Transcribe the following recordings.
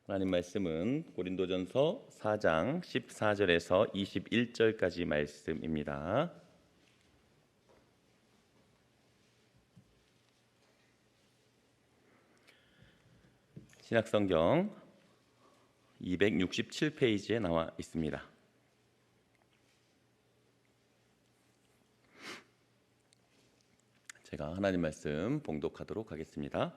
하나님 말씀은 고린도전서 4장 14절에서 21절까지 말씀입니다. 신약성경 267페이지에 나와 있습니다. 제가 하나님 말씀 봉독하도록 하겠습니다.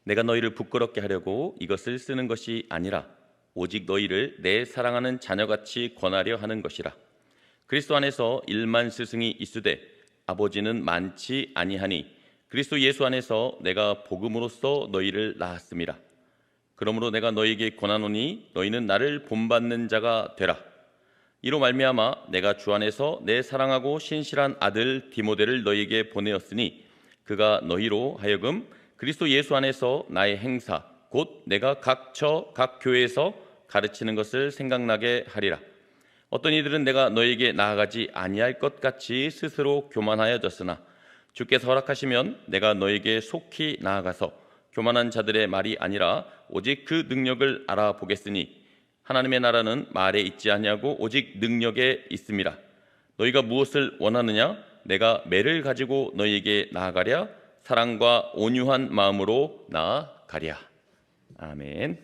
내가 너희를 부끄럽게 하려고 이것을 쓰는 것이 아니라 오직 너희를 내 사랑하는 자녀같이 권하려 하는 것이라. 그리스도 안에서 일만 스승이 있으되 아버지는 많지 아니하니 그리스도 예수 안에서 내가 복음으로써 너희를 낳았음이라. 그러므로 내가 너희에게 권하노니 너희는 나를 본받는 자가 되라. 이로 말미암아 내가 주 안에서 내 사랑하고 신실한 아들 디모데를 너희에게 보내었으니 그가 너희로 하여금 그리스도 예수 안에서 나의 행사 곧 내가 각 교회에서 가르치는 것을 생각나게 하리라. 어떤 이들은 내가 너희에게 나아가지 아니할 것 같이 스스로 교만하여졌으나 주께서 허락하시면 내가 너희에게 속히 나아가서 교만한 자들의 말이 아니라 오직 그 능력을 알아보겠으니 하나님의 나라는 말에 있지 아니하고 오직 능력에 있음이라. 너희가 무엇을 원하느냐? 내가 매를 가지고 너희에게 나아가랴? 사랑과 온유한 마음으로 나아가랴. 아멘.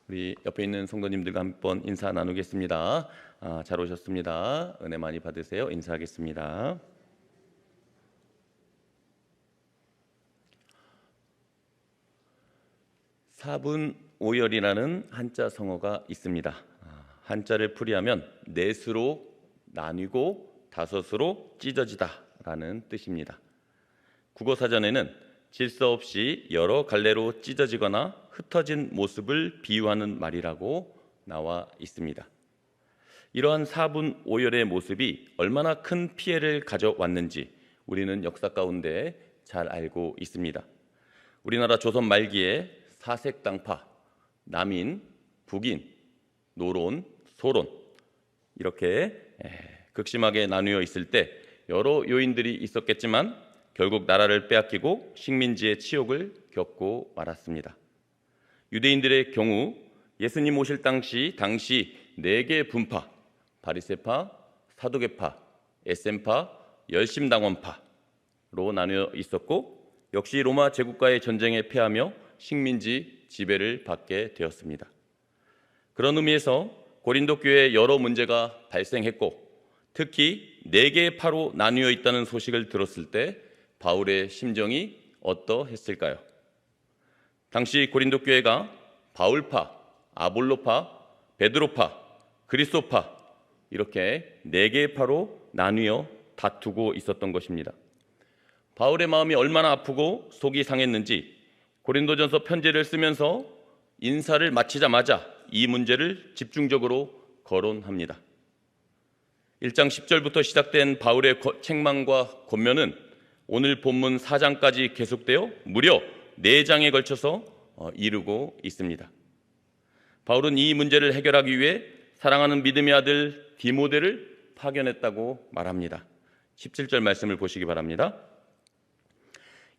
우리 옆에 있는 성도님들과 한번 인사 나누겠습니다. 잘 오셨습니다. 은혜 많이 받으세요. 인사하겠습니다. 사분오열이라는 한자 성어가 있습니다. 한자를 풀이하면 넷으로 나뉘고 다섯으로 찢어지다라는 뜻입니다. 국어사전에는 질서 없이 여러 갈래로 찢어지거나 흩어진 모습을 비유하는 말이라고 나와 있습니다. 이러한 사분오열의 모습이 얼마나 큰 피해를 가져왔는지 우리는 역사 가운데 잘 알고 있습니다. 우리나라 조선 말기에 사색당파, 남인, 북인, 노론, 소론 이렇게 극심하게 나누어 있을 때 여러 요인들이 있었겠지만 결국 나라를 빼앗기고 식민지의 치욕을 겪고 말았습니다. 유대인들의 경우 예수님 오실 당시 4개 분파, 바리새파, 사두개파, 에센파, 열심당원파로 나뉘어 있었고 역시 로마 제국과의 전쟁에 패하며 식민지 지배를 받게 되었습니다. 그런 의미에서 고린도 교회에 여러 문제가 발생했고 특히 4개의 파로 나뉘어 있다는 소식을 들었을 때 바울의 심정이 어떠했을까요? 당시 고린도 교회가 바울파, 아볼로파, 베드로파, 그리스도파 이렇게 4개의 파로 나뉘어 다투고 있었던 것입니다. 바울의 마음이 얼마나 아프고 속이 상했는지 고린도전서 편지를 쓰면서 인사를 마치자마자 이 문제를 집중적으로 거론합니다. 1장 10절부터 시작된 바울의 책망과 권면은 오늘 본문 4장까지 계속되어 무려 4장에 걸쳐서 이루고 있습니다. 바울은 이 문제를 해결하기 위해 사랑하는 믿음의 아들 디모데를 파견했다고 말합니다. 17절 말씀을 보시기 바랍니다.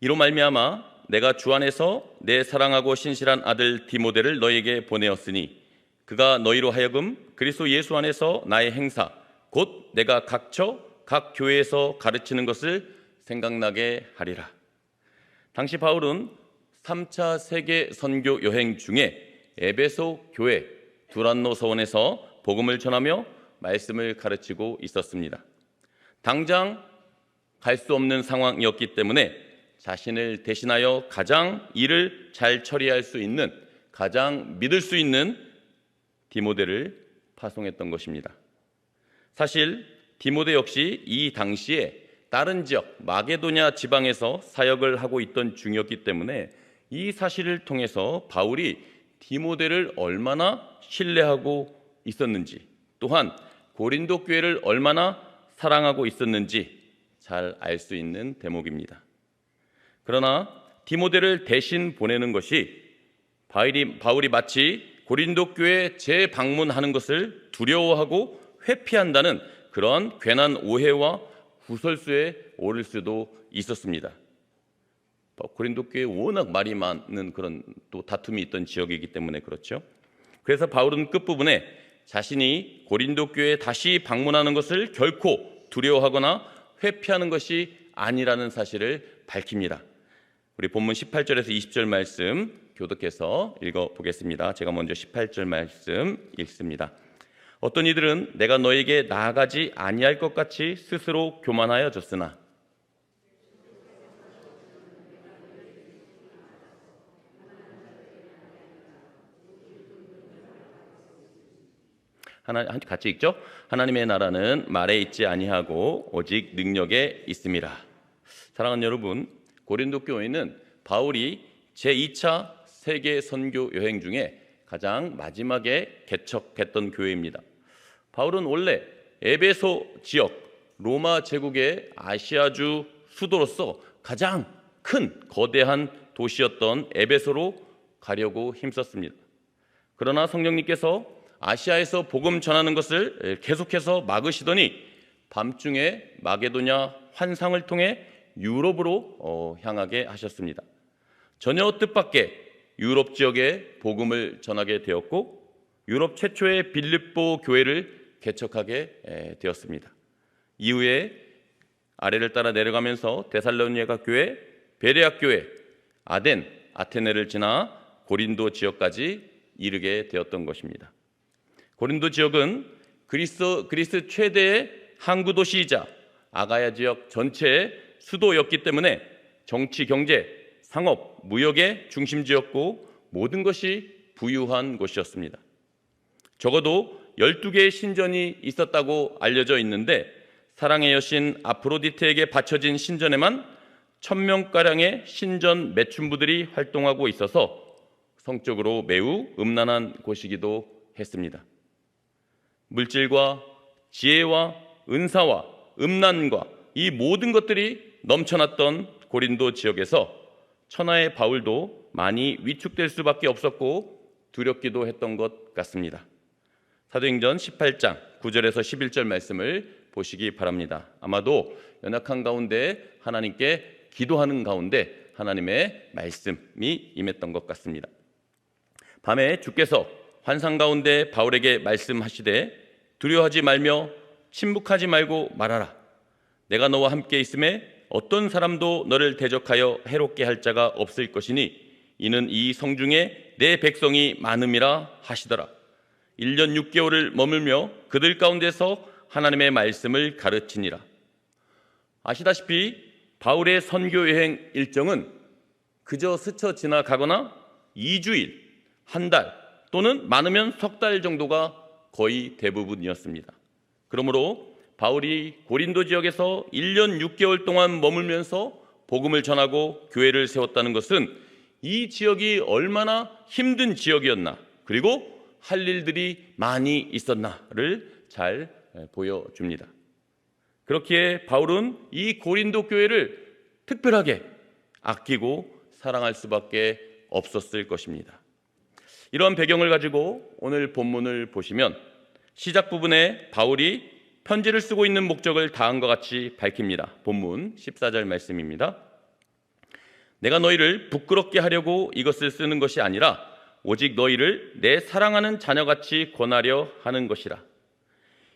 이로 말미암아 내가 주 안에서 내 사랑하고 신실한 아들 디모데를 너에게 보내었으니 그가 너희로 하여금 그리스도 예수 안에서 나의 행사 곧 내가 각 교회에서 가르치는 것을 생각나게 하리라. 당시 바울은 3차 세계 선교 여행 중에 에베소 교회 두란노 서원에서 복음을 전하며 말씀을 가르치고 있었습니다. 당장 갈 수 없는 상황이었기 때문에 자신을 대신하여 가장 일을 잘 처리할 수 있는, 가장 믿을 수 있는 디모데를 파송했던 것입니다. 사실 디모데 역시 이 당시에 다른 지역 마게도냐 지방에서 사역을 하고 있던 중이었기 때문에 이 사실을 통해서 바울이 디모데를 얼마나 신뢰하고 있었는지 또한 고린도 교회를 얼마나 사랑하고 있었는지 잘 알 수 있는 대목입니다. 그러나 디모데를 대신 보내는 것이 바울이 마치 고린도 교회에 재방문하는 것을 두려워하고 회피한다는 그런 괜한 오해와 구설수에 오를 수도 있었습니다. 고린도 교회에 워낙 말이 많은 그런 또 다툼이 있던 지역이기 때문에 그렇죠. 그래서 바울은 끝부분에 자신이 고린도 교회에 다시 방문하는 것을 결코 두려워하거나 회피하는 것이 아니라는 사실을 밝힙니다. 우리 본문 18절에서 20절 말씀 교독해서 읽어보겠습니다. 제가 먼저 18절 말씀 읽습니다. 어떤 이들은 내가 너에게 나아가지 아니할 것 같이 스스로 교만하여졌으나 같이 읽죠. 하나님의 나라는 말에 있지 아니하고 오직 능력에 있음이라. 사랑하는 여러분, 고린도 교회는 바울이 제2차 세계 선교 여행 중에 가장 마지막에 개척했던 교회입니다. 바울은 원래 에베소 지역, 로마 제국의 아시아주 수도로서 가장 큰 거대한 도시였던 에베소로 가려고 힘썼습니다. 그러나 성령님께서 아시아에서 복음 전하는 것을 계속해서 막으시더니 밤중에 마게도냐 환상을 통해 유럽으로 향하게 하셨습니다. 전혀 뜻밖의 유럽 지역에 복음을 전하게 되었고 유럽 최초의 빌립보 교회를 개척하게 되었습니다. 이후에 아래를 따라 내려가면서 데살로니가 교회, 베레아 교회, 아덴, 아테네를 지나 고린도 지역까지 이르게 되었던 것입니다. 고린도 지역은 그리스 최대의 항구 도시이자 아가야 지역 전체의 수도였기 때문에 정치, 경제, 상업, 무역의 중심지였고 모든 것이 부유한 곳이었습니다. 적어도 12개의 신전이 있었다고 알려져 있는데 사랑의 여신 아프로디테에게 바쳐진 신전에만 1000명가량의 신전 매춘부들이 활동하고 있어서 성적으로 매우 음란한 곳이기도 했습니다. 물질과 지혜와 은사와 음란과 이 모든 것들이 넘쳐났던 고린도 지역에서 천하의 바울도 많이 위축될 수밖에 없었고 두렵기도 했던 것 같습니다. 사도행전 18장 9절에서 11절 말씀을 보시기 바랍니다. 아마도 연약한 가운데 하나님께 기도하는 가운데 하나님의 말씀이 임했던 것 같습니다. 밤에 주께서 환상 가운데 바울에게 말씀하시되 두려워하지 말며 침묵하지 말고 말하라. 내가 너와 함께 있음에 어떤 사람도 너를 대적하여 해롭게 할 자가 없을 것이니 이는 이 성중에 내 백성이 많음이라 하시더라. 1년 6개월을 머물며 그들 가운데서 하나님의 말씀을 가르치니라. 아시다시피 바울의 선교 여행 일정은 그저 스쳐 지나가거나 2주일, 한 달 또는 많으면 석 달 정도가 거의 대부분이었습니다. 그러므로 바울이 고린도 지역에서 1년 6개월 동안 머물면서 복음을 전하고 교회를 세웠다는 것은 이 지역이 얼마나 힘든 지역이었나 그리고 할 일들이 많이 있었나를 잘 보여줍니다. 그렇기에 바울은 이 고린도 교회를 특별하게 아끼고 사랑할 수밖에 없었을 것입니다. 이러한 배경을 가지고 오늘 본문을 보시면 시작 부분에 바울이 편지를 쓰고 있는 목적을 다음과 같이 밝힙니다. 본문 14절 말씀입니다. 내가 너희를 부끄럽게 하려고 이것을 쓰는 것이 아니라 오직 너희를 내 사랑하는 자녀같이 권하려 하는 것이라.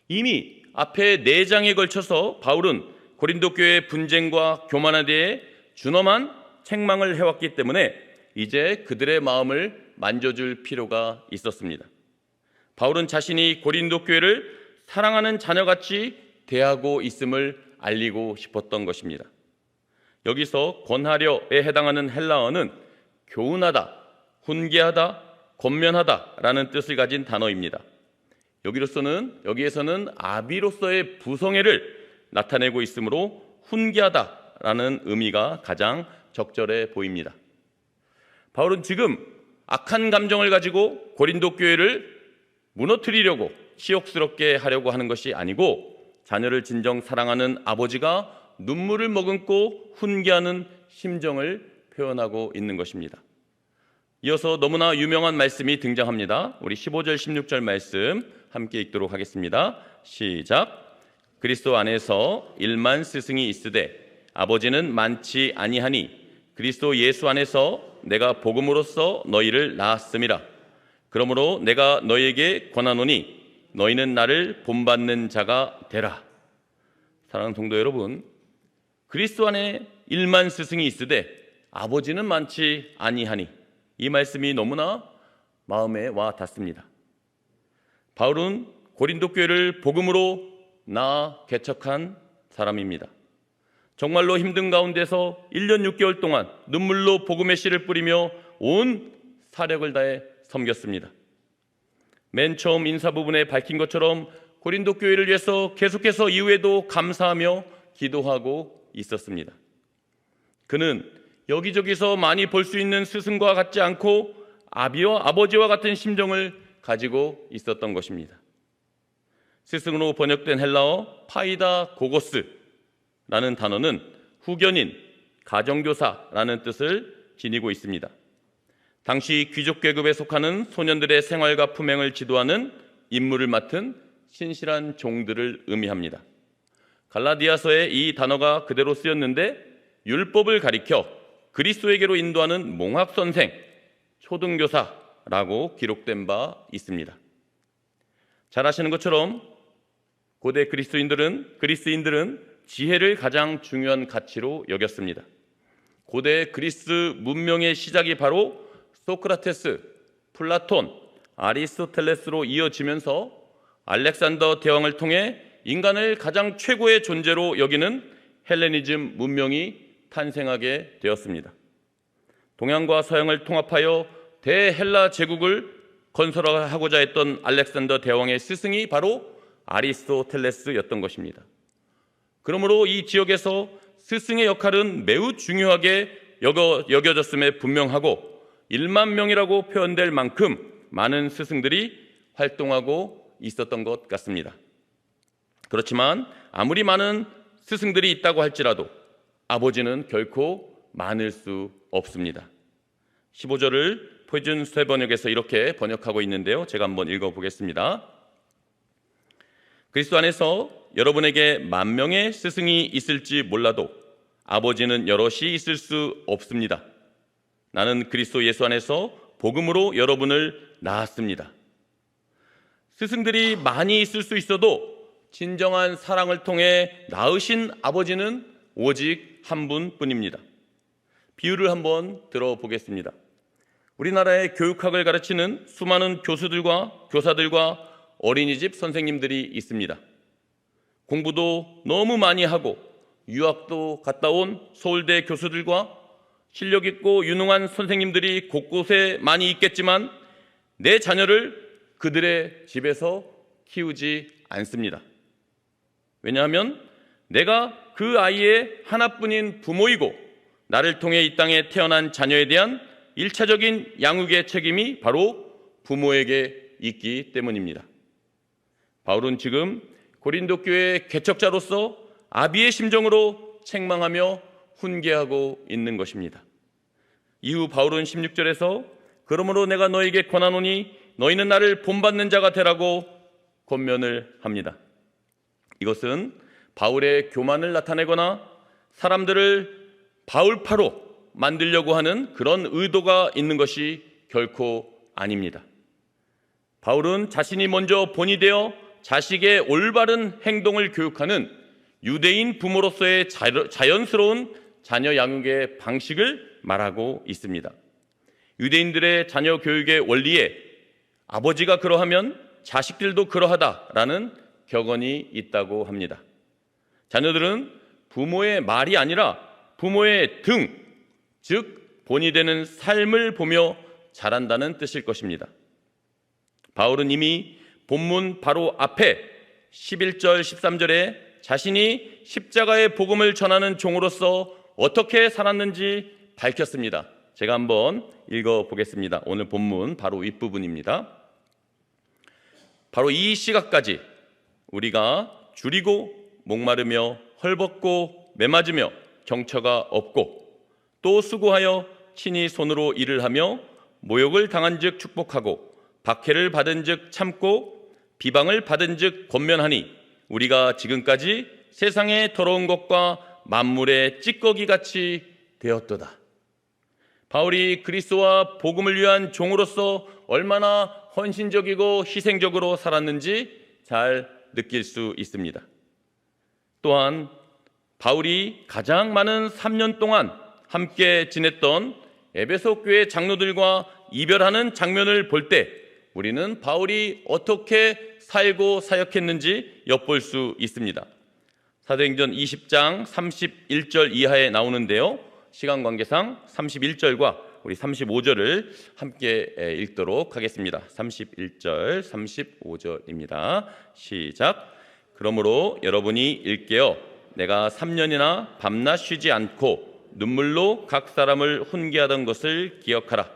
이미 앞에 4장에 걸쳐서 바울은 고린도 교회의 분쟁과 교만에 대해 준엄한 책망을 해왔기 때문에 이제 그들의 마음을 만져줄 필요가 있었습니다. 바울은 자신이 고린도 교회를 사랑하는 자녀같이 대하고 있음을 알리고 싶었던 것입니다. 여기서 권하려에 해당하는 헬라어는 교훈하다, 훈계하다, 권면하다라는 뜻을 가진 단어입니다. 여기에서는 아비로서의 부성애를 나타내고 있으므로 훈계하다라는 의미가 가장 적절해 보입니다. 바울은 지금 악한 감정을 가지고 고린도 교회를 무너뜨리려고 치욕스럽게 하려고 하는 것이 아니고 자녀를 진정 사랑하는 아버지가 눈물을 머금고 훈계하는 심정을 표현하고 있는 것입니다. 이어서 너무나 유명한 말씀이 등장합니다. 우리 15절 16절 말씀 함께 읽도록 하겠습니다. 시작. 그리스도 안에서 일만 스승이 있으되 아버지는 많지 아니하니 그리스도 예수 안에서 내가 복음으로써 너희를 낳았음이라. 그러므로 내가 너희에게 권하노니 너희는 나를 본받는 자가 되라. 사랑하는 성도 여러분, 그리스도 안에 1만 스승이 있으되 아버지는 많지 아니하니, 이 말씀이 너무나 마음에 와 닿습니다. 바울은 고린도 교회를 복음으로 낳아 개척한 사람입니다. 정말로 힘든 가운데서 1년 6개월 동안 눈물로 복음의 씨를 뿌리며 온 사력을 다해 섬겼습니다. 맨 처음 인사 부분에 밝힌 것처럼 고린도 교회를 위해서 계속해서 이후에도 감사하며 기도하고 있었습니다. 그는 여기저기서 많이 볼 수 있는 스승과 같지 않고 아버지와 같은 심정을 가지고 있었던 것입니다. 스승으로 번역된 헬라어 파이다 고고스라는 단어는 후견인, 가정교사라는 뜻을 지니고 있습니다. 당시 귀족 계급에 속하는 소년들의 생활과 품행을 지도하는 임무를 맡은 신실한 종들을 의미합니다. 갈라디아서에 이 단어가 그대로 쓰였는데 율법을 가리켜 그리스도에게로 인도하는 몽학선생, 초등교사라고 기록된 바 있습니다. 잘 아시는 것처럼 고대 그리스인들은 지혜를 가장 중요한 가치로 여겼습니다. 고대 그리스 문명의 시작이 바로 소크라테스, 플라톤, 아리스토텔레스로 이어지면서 알렉산더 대왕을 통해 인간을 가장 최고의 존재로 여기는 헬레니즘 문명이 탄생하게 되었습니다. 동양과 서양을 통합하여 대헬라 제국을 건설하고자 했던 알렉산더 대왕의 스승이 바로 아리스토텔레스였던 것입니다. 그러므로 이 지역에서 스승의 역할은 매우 중요하게 여겨졌음에 분명하고 1만 명이라고 표현될 만큼 많은 스승들이 활동하고 있었던 것 같습니다. 그렇지만 아무리 많은 스승들이 있다고 할지라도 아버지는 결코 많을 수 없습니다. 15절을 표준 새 번역에서 이렇게 번역하고 있는데요. 제가 한번 읽어보겠습니다. 그리스도 안에서 여러분에게 10,000명의 스승이 있을지 몰라도 아버지는 여럿이 있을 수 없습니다. 나는 그리스도 예수 안에서 복음으로 여러분을 낳았습니다. 스승들이 많이 있을 수 있어도 진정한 사랑을 통해 낳으신 아버지는 오직 한 분뿐입니다. 비유를 한번 들어보겠습니다. 우리나라의 교육학을 가르치는 수많은 교수들과 교사들과 어린이집 선생님들이 있습니다. 공부도 너무 많이 하고 유학도 갔다 온 서울대 교수들과 실력 있고 유능한 선생님들이 곳곳에 많이 있겠지만 내 자녀를 그들의 집에서 키우지 않습니다. 왜냐하면 내가 그 아이의 하나뿐인 부모이고 나를 통해 이 땅에 태어난 자녀에 대한 1차적인 양육의 책임이 바로 부모에게 있기 때문입니다. 바울은 지금 고린도 교회의 개척자로서 아비의 심정으로 책망하며 훈계하고 있는 것입니다. 이후 바울은 16절에서 그러므로 내가 너에게 권하노니 너희는 나를 본받는 자가 되라고 권면을 합니다. 이것은 바울의 교만을 나타내거나 사람들을 바울파로 만들려고 하는 그런 의도가 있는 것이 결코 아닙니다. 바울은 자신이 먼저 본이 되어 자식의 올바른 행동을 교육하는 유대인 부모로서의 자연스러운 자녀 양육의 방식을 말하고 있습니다. 유대인들의 자녀 교육의 원리에 아버지가 그러하면 자식들도 그러하다라는 격언이 있다고 합니다. 자녀들은 부모의 말이 아니라 부모의 등, 즉 본이 되는 삶을 보며 자란다는 뜻일 것입니다. 바울은 이미 본문 바로 앞에 11절, 13절에 자신이 십자가의 복음을 전하는 종으로서 어떻게 살았는지 밝혔습니다. 제가 한번 읽어보겠습니다. 오늘 본문 바로 윗부분입니다. 바로 이 시각까지 우리가 줄이고 목마르며 헐벗고 매맞으며 경처가 없고 또 수고하여 친히 손으로 일을 하며 모욕을 당한 즉 축복하고 박해를 받은 즉 참고 비방을 받은 즉 권면하니 우리가 지금까지 세상의 더러운 것과 만물의 찌꺼기같이 되었도다. 바울이 그리스도와 복음을 위한 종으로서 얼마나 헌신적이고 희생적으로 살았는지 잘 느낄 수 있습니다. 또한 바울이 가장 많은 3년 동안 함께 지냈던 에베소 교회 장로들과 이별하는 장면을 볼 때 우리는 바울이 어떻게 살고 사역했는지 엿볼 수 있습니다. 사도행전 20장 31절 이하에 나오는데요. 시간 관계상 31절과 우리 35절을 함께 읽도록 하겠습니다. 31절, 35절입니다. 시작. 그러므로 여러분이 일깨어 내가 3년이나 밤낮 쉬지 않고 눈물로 각 사람을 훈계하던 것을 기억하라.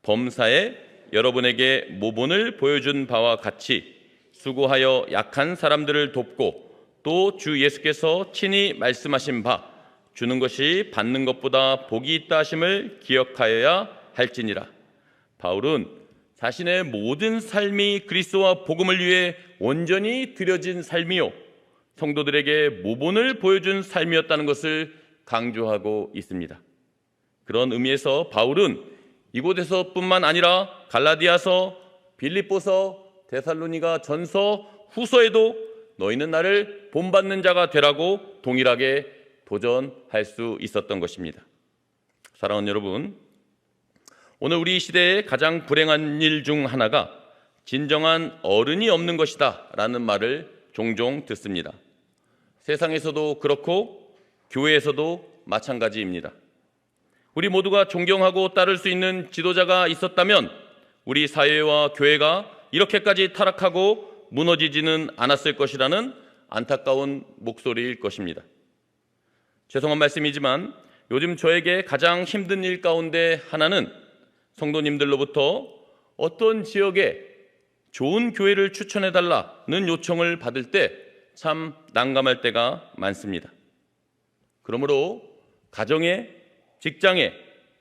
범사에 여러분에게 모본을 보여준 바와 같이 수고하여 약한 사람들을 돕고 또 주 예수께서 친히 말씀하신 바 주는 것이 받는 것보다 복이 있다 하심을 기억하여야 할지니라. 바울은 자신의 모든 삶이 그리스도와 복음을 위해 온전히 드려진 삶이요 성도들에게 모본을 보여준 삶이었다는 것을 강조하고 있습니다. 그런 의미에서 바울은 이곳에서뿐만 아니라 갈라디아서, 빌립보서, 데살로니가 전서, 후서에도 너희는 나를 본받는 자가 되라고 동일하게 도전할 수 있었던 것입니다. 사랑하는 여러분, 오늘 우리 시대의 가장 불행한 일 중 하나가 진정한 어른이 없는 것이다 라는 말을 종종 듣습니다. 세상에서도 그렇고 교회에서도 마찬가지입니다. 우리 모두가 존경하고 따를 수 있는 지도자가 있었다면 우리 사회와 교회가 이렇게까지 타락하고 무너지지는 않았을 것이라는 안타까운 목소리일 것입니다. 죄송한 말씀이지만 요즘 저에게 가장 힘든 일 가운데 하나는 성도님들로부터 어떤 지역에 좋은 교회를 추천해달라는 요청을 받을 때 참 난감할 때가 많습니다. 그러므로 가정에, 직장에,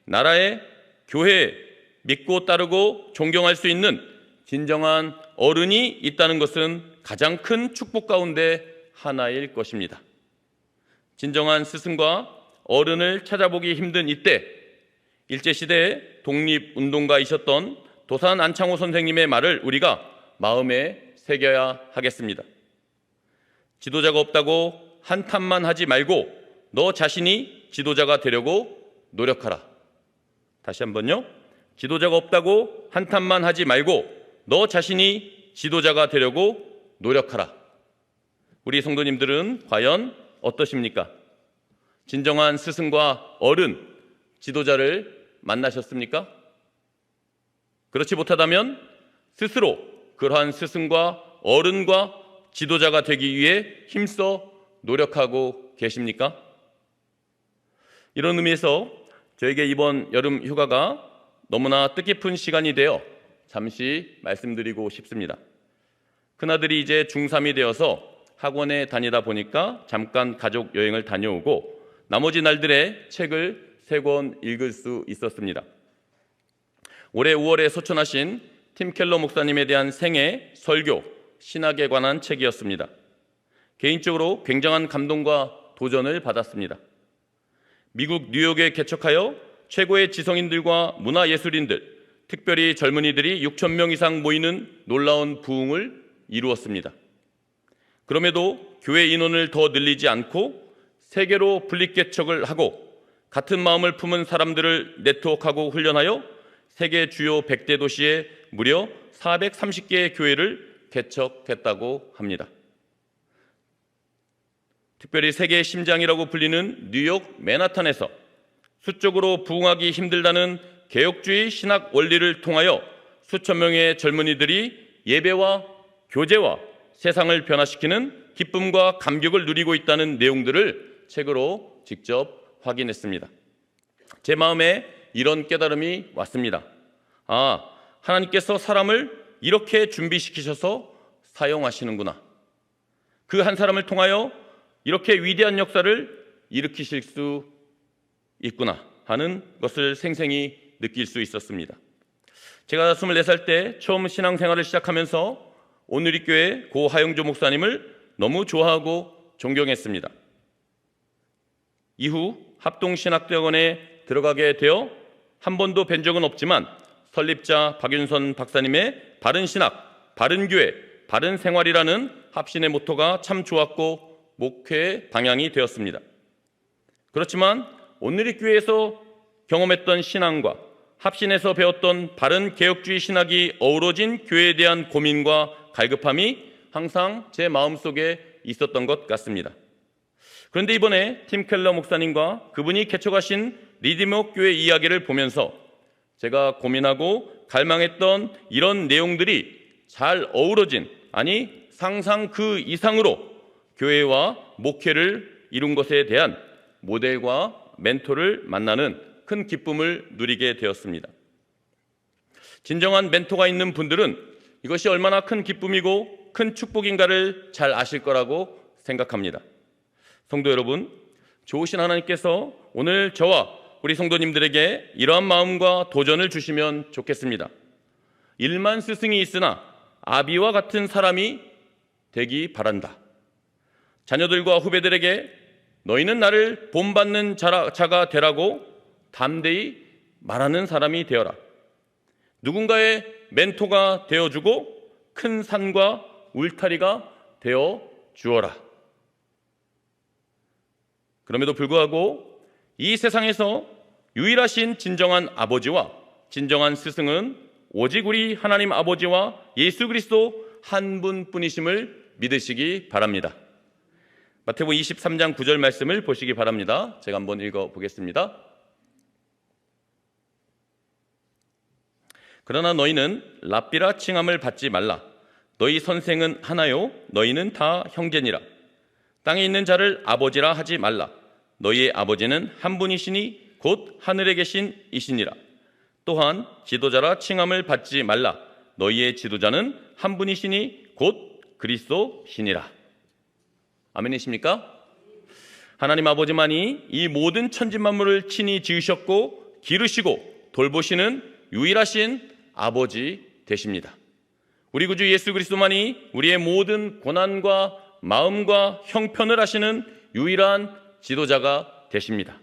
나라에, 교회에 믿고 따르고 존경할 수 있는 진정한 어른이 있다는 것은 가장 큰 축복 가운데 하나일 것입니다. 진정한 스승과 어른을 찾아보기 힘든 이때 일제시대의 독립운동가이셨던 도산 안창호 선생님의 말을 우리가 마음에 새겨야 하겠습니다. 지도자가 없다고 한탄만 하지 말고 너 자신이 지도자가 되려고 노력하라. 다시 한번요. 지도자가 없다고 한탄만 하지 말고 너 자신이 지도자가 되려고 노력하라. 우리 성도님들은 과연 어떠십니까? 진정한 스승과 어른, 지도자를 만나셨습니까? 그렇지 못하다면 스스로 그러한 스승과 어른과 지도자가 되기 위해 힘써 노력하고 계십니까? 이런 의미에서 저에게 이번 여름 휴가가 너무나 뜻깊은 시간이 되어 잠시 말씀드리고 싶습니다. 큰아들이 이제 중3이 되어서 학원에 다니다 보니까 잠깐 가족 여행을 다녀오고 나머지 날들에 책을 3권 읽을 수 있었습니다. 올해 5월에 소천하신 팀 켈러 목사님에 대한 생애, 설교, 신학에 관한 책이었습니다. 개인적으로 굉장한 감동과 도전을 받았습니다. 미국 뉴욕에 개척하여 최고의 지성인들과 문화예술인들, 특별히 젊은이들이 6천 명 이상 모이는 놀라운 부흥을 이루었습니다. 그럼에도 교회 인원을 더 늘리지 않고 세계로 분립개척을 하고 같은 마음을 품은 사람들을 네트워크하고 훈련하여 세계 주요 100대 도시에 무려 430개의 교회를 개척했다고 합니다. 특별히 세계의 심장이라고 불리는 뉴욕 맨하탄에서 수적으로 부흥하기 힘들다는 개혁주의 신학 원리를 통하여 수천 명의 젊은이들이 예배와 교제와 세상을 변화시키는 기쁨과 감격을 누리고 있다는 내용들을 책으로 직접 확인했습니다. 제 마음에 이런 깨달음이 왔습니다. 하나님께서 사람을 이렇게 준비시키셔서 사용하시는구나. 그 한 사람을 통하여 이렇게 위대한 역사를 일으키실 수 있구나 하는 것을 생생히 느낄 수 있었습니다. 제가 24살 때 처음 신앙생활을 시작하면서 오누리교회 고 하영조 목사님을 너무 좋아하고 존경했습니다. 이후 합동신학대학원에 들어가게 되어 한 번도 뵌 적은 없지만 설립자 박윤선 박사님의 바른 신학, 바른 교회, 바른 생활이라는 합신의 모토가 참 좋았고 목회의 방향이 되었습니다. 그렇지만 온누리교회에서 경험했던 신앙과 합신에서 배웠던 바른 개혁주의 신학이 어우러진 교회에 대한 고민과 갈급함이 항상 제 마음속에 있었던 것 같습니다. 그런데 이번에 팀 켈러 목사님과 그분이 개척하신 리디머 교회 이야기를 보면서 제가 고민하고 갈망했던 이런 내용들이 잘 어우러진, 아니 상상 그 이상으로 교회와 목회를 이룬 것에 대한 모델과 멘토를 만나는 큰 기쁨을 누리게 되었습니다. 진정한 멘토가 있는 분들은 이것이 얼마나 큰 기쁨이고 큰 축복인가를 잘 아실 거라고 생각합니다. 성도 여러분, 좋으신 하나님께서 오늘 저와 우리 성도님들에게 이러한 마음과 도전을 주시면 좋겠습니다. 1만 스승이 있으나 아비와 같은 사람이 되기 바란다. 자녀들과 후배들에게 너희는 나를 본받는 자가 되라고 담대히 말하는 사람이 되어라. 누군가의 멘토가 되어주고 큰 산과 울타리가 되어 주어라. 그럼에도 불구하고 이 세상에서 유일하신 진정한 아버지와 진정한 스승은 오직 우리 하나님 아버지와 예수 그리스도 한 분뿐이심을 믿으시기 바랍니다. 마태복음 23장 9절 말씀을 보시기 바랍니다. 제가 한번 읽어보겠습니다. 그러나 너희는 랍비라 칭함을 받지 말라. 너희 선생은 하나요? 너희는 다 형제니라. 땅에 있는 자를 아버지라 하지 말라. 너희의 아버지는 한 분이시니 곧 하늘에 계신 이시니라. 또한 지도자라 칭함을 받지 말라. 너희의 지도자는 한 분이시니 곧 그리스도시니라. 아멘이십니까? 하나님 아버지만이 이 모든 천지만물을 친히 지으셨고 기르시고 돌보시는 유일하신 아버지 되십니다. 우리 구주 예수 그리스도만이 우리의 모든 고난과 마음과 형편을 하시는 유일한 지도자가 되십니다.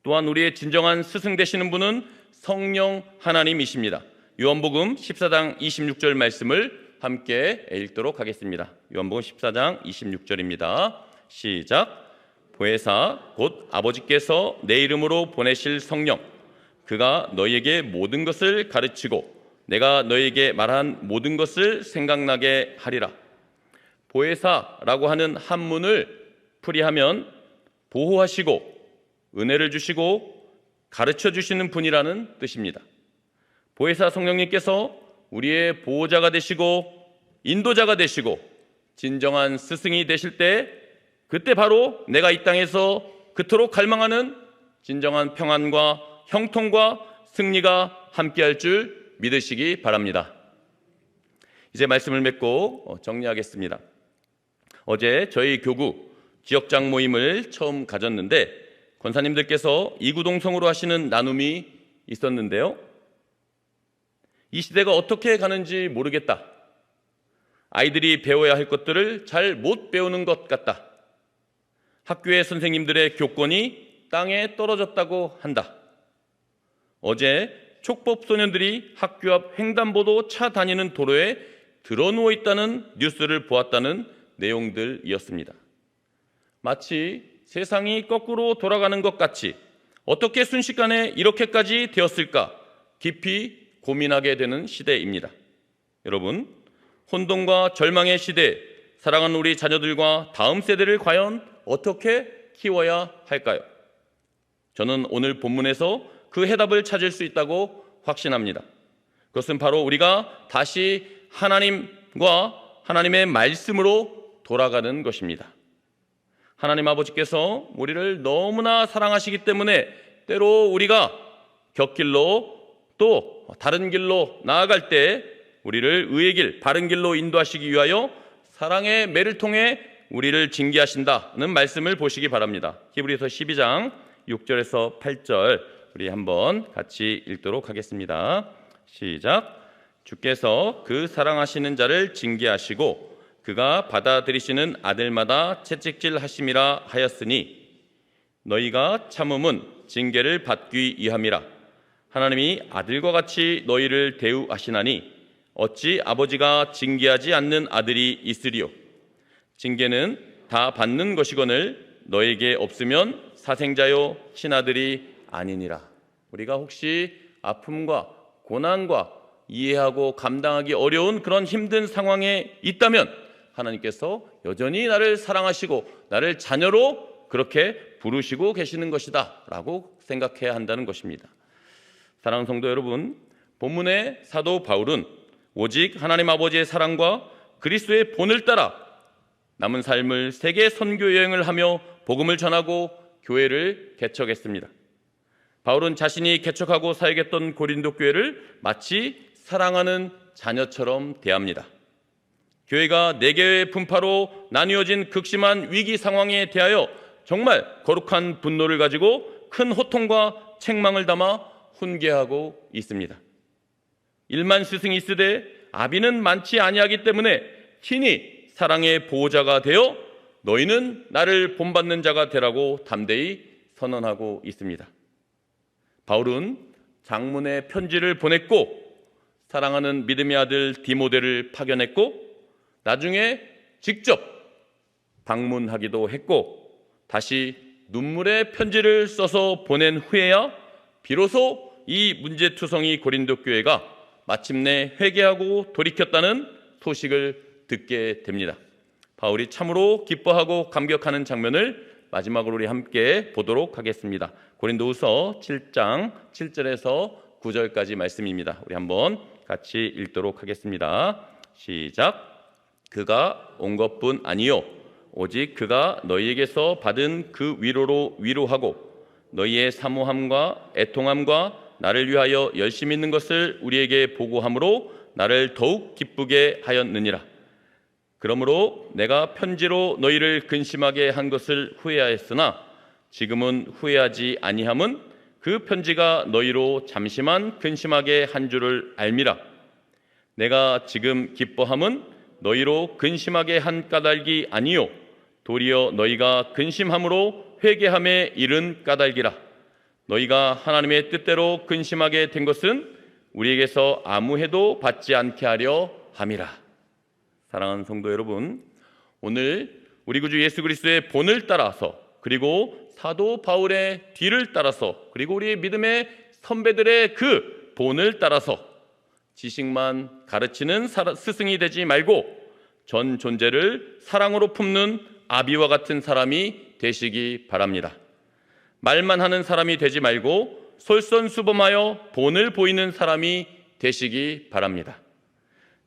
또한 우리의 진정한 스승 되시는 분은 성령 하나님이십니다. 요한복음 14장 26절 말씀을 함께 읽도록 하겠습니다. 요한복음 14장 26절입니다. 시작. 보혜사 곧 아버지께서 내 이름으로 보내실 성령, 그가 너희에게 모든 것을 가르치고 내가 너희에게 말한 모든 것을 생각나게 하리라. 보혜사라고 하는 한문을 풀이하면 보호하시고 은혜를 주시고 가르쳐 주시는 분이라는 뜻입니다. 보혜사 성령님께서 우리의 보호자가 되시고 인도자가 되시고 진정한 스승이 되실 때, 그때 바로 내가 이 땅에서 그토록 갈망하는 진정한 평안과 형통과 승리가 함께할 줄 믿으시기 바랍니다. 이제 말씀을 맺고 정리하겠습니다. 어제 저희 교구 지역장 모임을 처음 가졌는데 권사님들께서 이구동성으로 하시는 나눔이 있었는데요. 이 시대가 어떻게 가는지 모르겠다. 아이들이 배워야 할 것들을 잘 못 배우는 것 같다. 학교의 선생님들의 교권이 땅에 떨어졌다고 한다. 어제 촉법 소년들이 학교 앞 횡단보도 차 다니는 도로에 드러누워 있다는 뉴스를 보았다는 내용들이었습니다. 마치 세상이 거꾸로 돌아가는 것 같이 어떻게 순식간에 이렇게까지 되었을까 깊이 고민하게 되는 시대입니다. 여러분, 혼돈과 절망의 시대, 사랑하는 우리 자녀들과 다음 세대를 과연 어떻게 키워야 할까요? 저는 오늘 본문에서 그 해답을 찾을 수 있다고 확신합니다. 그것은 바로 우리가 다시 하나님과 하나님의 말씀으로 돌아가는 것입니다. 하나님 아버지께서 우리를 너무나 사랑하시기 때문에 때로 우리가 곁길로 또 다른 길로 나아갈 때 우리를 의의 길, 바른 길로 인도하시기 위하여 사랑의 매를 통해 우리를 징계하신다는 말씀을 보시기 바랍니다. 히브리서 12장 6절에서 8절 우리 한번 같이 읽도록 하겠습니다. 시작. 주께서 그 사랑하시는 자를 징계하시고 그가 받아들이시는 아들마다 채찍질 하심이라 하였으니 너희가 참음은 징계를 받기 위함이라. 하나님이 아들과 같이 너희를 대우하시나니 어찌 아버지가 징계하지 않는 아들이 있으리요. 징계는 다 받는 것이거늘 너에게 없으면 사생자요 친아들이 아니니라. 우리가 혹시 아픔과 고난과 이해하고 감당하기 어려운 그런 힘든 상황에 있다면 하나님께서 여전히 나를 사랑하시고 나를 자녀로 그렇게 부르시고 계시는 것이다 라고 생각해야 한다는 것입니다. 사랑하는 성도 여러분, 본문의 사도 바울은 오직 하나님 아버지의 사랑과 그리스도의 본을 따라 남은 삶을 세계 선교 여행을 하며 복음을 전하고 교회를 개척했습니다. 바울은 자신이 개척하고 사역했던 고린도 교회를 마치 사랑하는 자녀처럼 대합니다. 교회가 4개의 분파로 나뉘어진 극심한 위기 상황에 대하여 정말 거룩한 분노를 가지고 큰 호통과 책망을 담아 훈계하고 있습니다. 1만 스승이 있으되 아비는 많지 아니하기 때문에 친히 사랑의 보호자가 되어 너희는 나를 본받는 자가 되라고 담대히 선언하고 있습니다. 바울은 장문의 편지를 보냈고 사랑하는 믿음의 아들 디모데를 파견했고 나중에 직접 방문하기도 했고 다시 눈물의 편지를 써서 보낸 후에야 비로소 이 문제투성이 고린도 교회가 마침내 회개하고 돌이켰다는 소식을 듣게 됩니다. 바울이 참으로 기뻐하고 감격하는 장면을 마지막으로 우리 함께 보도록 하겠습니다. 고린도후서 7장 7절에서 9절까지 말씀입니다. 우리 한번 같이 읽도록 하겠습니다. 시작. 그가 온 것뿐 아니요 오직 그가 너희에게서 받은 그 위로로 위로하고 너희의 사모함과 애통함과 나를 위하여 열심히 있는 것을 우리에게 보고함으로 나를 더욱 기쁘게 하였느니라. 그러므로 내가 편지로 너희를 근심하게 한 것을 후회하였으나 지금은 후회하지 아니함은 그 편지가 너희로 잠시만 근심하게 한 줄을 알미라. 내가 지금 기뻐함은 너희로 근심하게 한 까닭이 아니요 도리어 너희가 근심함으로 회개함에 이른 까닭이라. 너희가 하나님의 뜻대로 근심하게 된 것은 우리에게서 아무 해도 받지 않게 하려 함이라. 사랑하는 성도 여러분, 오늘 우리 구주 예수 그리스도의 본을 따라서 그리고 사도 바울의 뒤를 따라서 그리고 우리 믿음의 선배들의 그 본을 따라서 지식만 가르치는 스승이 되지 말고 전 존재를 사랑으로 품는 아비와 같은 사람이 되시기 바랍니다. 말만 하는 사람이 되지 말고 솔선수범하여 본을 보이는 사람이 되시기 바랍니다.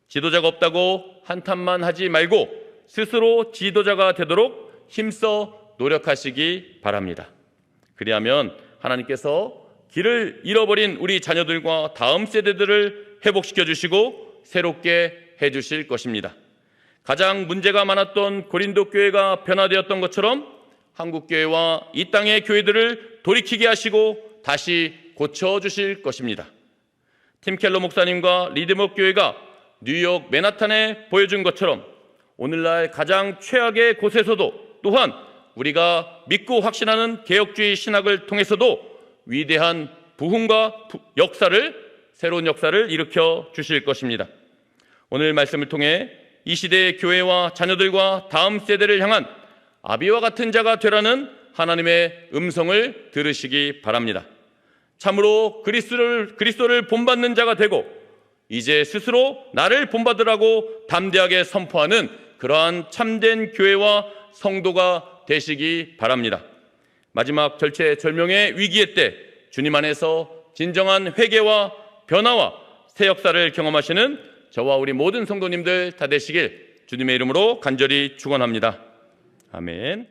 지도자가 없다고 한탄만 하지 말고 스스로 지도자가 되도록 힘써 노력하시기 바랍니다. 그리하면 하나님께서 길을 잃어버린 우리 자녀들과 다음 세대들을 회복시켜 주시고 새롭게 해주실 것입니다. 가장 문제가 많았던 고린도 교회가 변화되었던 것처럼 한국교회와 이 땅의 교회들을 돌이키게 하시고 다시 고쳐주실 것입니다. 팀 켈러 목사님과 리드머 교회가 뉴욕 맨하탄에 보여준 것처럼 오늘날 가장 최악의 곳에서도 또한 우리가 믿고 확신하는 개혁주의 신학을 통해서도 위대한 부흥과 새로운 역사를 일으켜 주실 것입니다. 오늘 말씀을 통해 이 시대의 교회와 자녀들과 다음 세대를 향한 아비와 같은 자가 되라는 하나님의 음성을 들으시기 바랍니다. 참으로 그리스도를 본받는 자가 되고 이제 스스로 나를 본받으라고 담대하게 선포하는 그러한 참된 교회와 성도가 되시기 바랍니다. 마지막 절체절명의 위기의 때 주님 안에서 진정한 회개와 변화와 새 역사를 경험하시는 저와 우리 모든 성도님들 다 되시길 주님의 이름으로 간절히 축원합니다. 아멘.